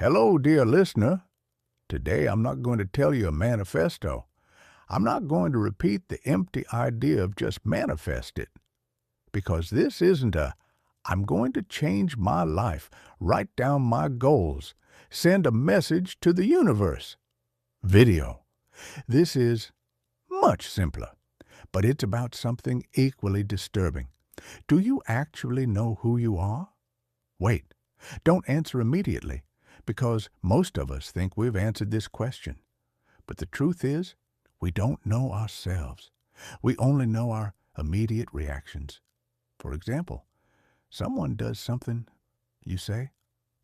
Hello, dear listener. Today I'm not going to tell you a manifesto. I'm not going to repeat the empty idea of just manifest it. Because this isn't I'm going to change my life, write down my goals, send a message to the universe video. This is much simpler, but it's about something equally disturbing. Do you actually know who you are? Wait, don't answer immediately, because most of us think we've answered this question. But the truth is, we don't know ourselves. We only know our immediate reactions. For example, someone does something, you say,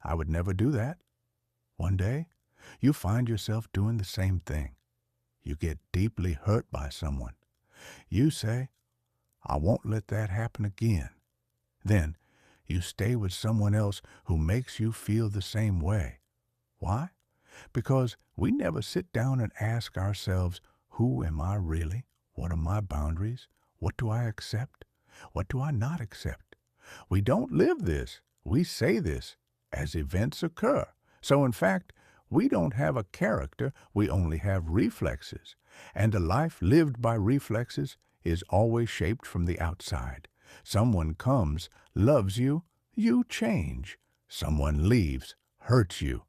I would never do that. One day, you find yourself doing the same thing. You get deeply hurt by someone. You say, I won't let that happen again. Then, you stay with someone else who makes you feel the same way. Why? Because we never sit down and ask ourselves, who am I really? What are my boundaries? What do I accept? What do I not accept? We don't live this. We say this as events occur. So in fact, we don't have a character, we only have reflexes. And a life lived by reflexes is always shaped from the outside. Someone comes, loves you, you change. Someone leaves, hurts you.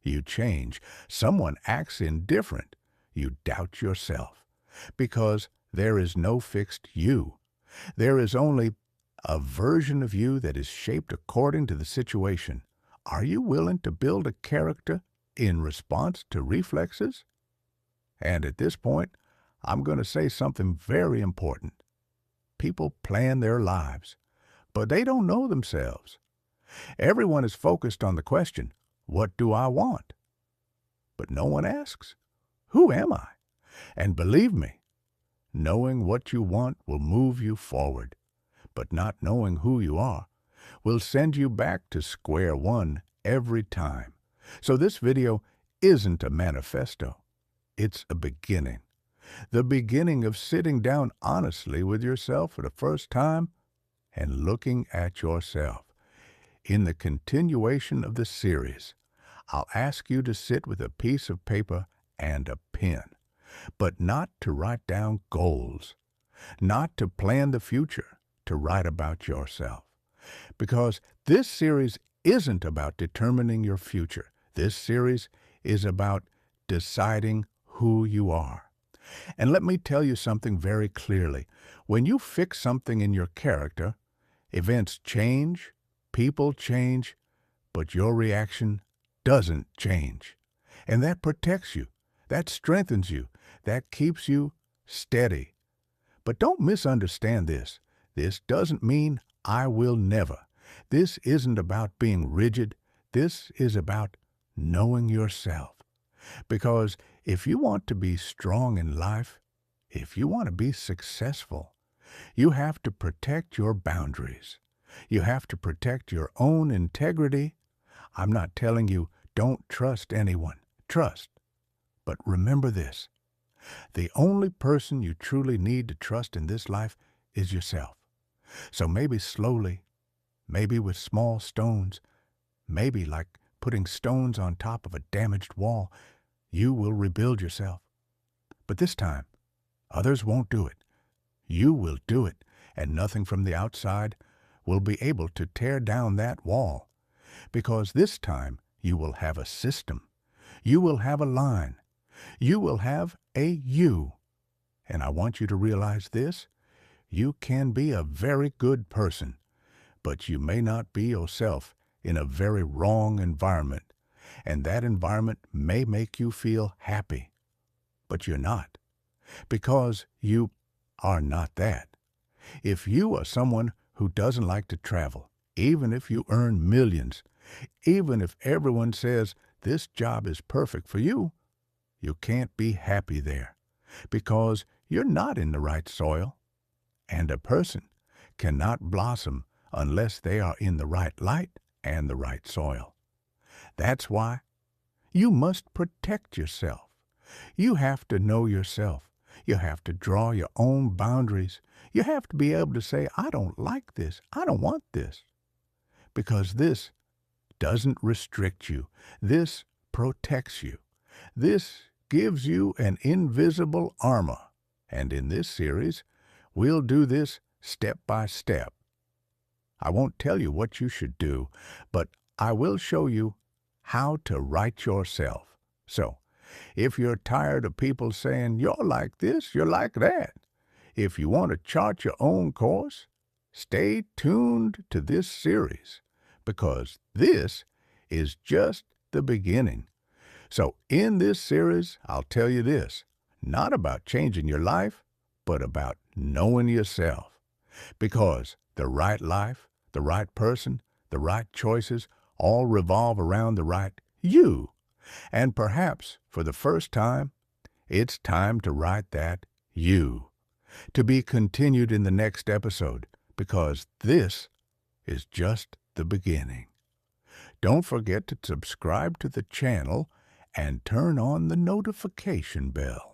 You change. Someone acts indifferent. You doubt yourself. Because there is no fixed you. There is only a version of you that is shaped according to the situation. Are you willing to build a character in response to reflexes? And at this point, I'm going to say something very important. People plan their lives, but they don't know themselves. Everyone is focused on the question, what do I want? But no one asks, who am I? And believe me, knowing what you want will move you forward, but not knowing who you are will send you back to square one every time. So this video isn't a manifesto. It's a beginning. The beginning of sitting down honestly with yourself for the first time and looking at yourself. In the continuation of the series, I'll ask you to sit with a piece of paper and a pen, but not to write down goals, not to plan the future, to write about yourself. Because this series isn't about determining your future. This series is about deciding who you are. And let me tell you something very clearly. When you fix something in your character, events change, people change, but your reaction doesn't change. And that protects you. That strengthens you. That keeps you steady. But don't misunderstand this. This doesn't mean I will never. This isn't about being rigid. This is about knowing yourself. Because if you want to be strong in life, if you want to be successful, you have to protect your boundaries. You have to protect your own integrity. I'm not telling you don't trust anyone. Trust. But remember this. The only person you truly need to trust in this life is yourself. So maybe slowly, maybe with small stones, maybe like putting stones on top of a damaged wall, you will rebuild yourself. But this time, others won't do it. You will do it, and nothing from the outside will be able to tear down that wall. Because this time, you will have a system. You will have a line. You will have a you. And I want you to realize this. You can be a very good person, but you may not be yourself in a very wrong environment. And that environment may make you feel happy, but you're not, because you are not that. If you are someone who doesn't like to travel, even if you earn millions, even if everyone says this job is perfect for you, you can't be happy there, because you're not in the right soil. And a person cannot blossom unless they are in the right light and the right soil. That's why you must protect yourself. You have to know yourself. You have to draw your own boundaries. You have to be able to say, I don't like this. I don't want this. Because this doesn't restrict you. This protects you. This gives you an invisible armor. And in this series, we'll do this step by step. I won't tell you what you should do, but I will show you how to write yourself. So, if you're tired of people saying, you're like this, you're like that, if you want to chart your own course, stay tuned to this series, because this is just the beginning. So in this series, I'll tell you this, not about changing your life, but about knowing yourself. Because the right life, the right person, the right choices all revolve around the right you. And perhaps for the first time, it's time to write that you. To be continued in the next episode, because this is just the beginning. Don't forget to subscribe to the channel and turn on the notification bell.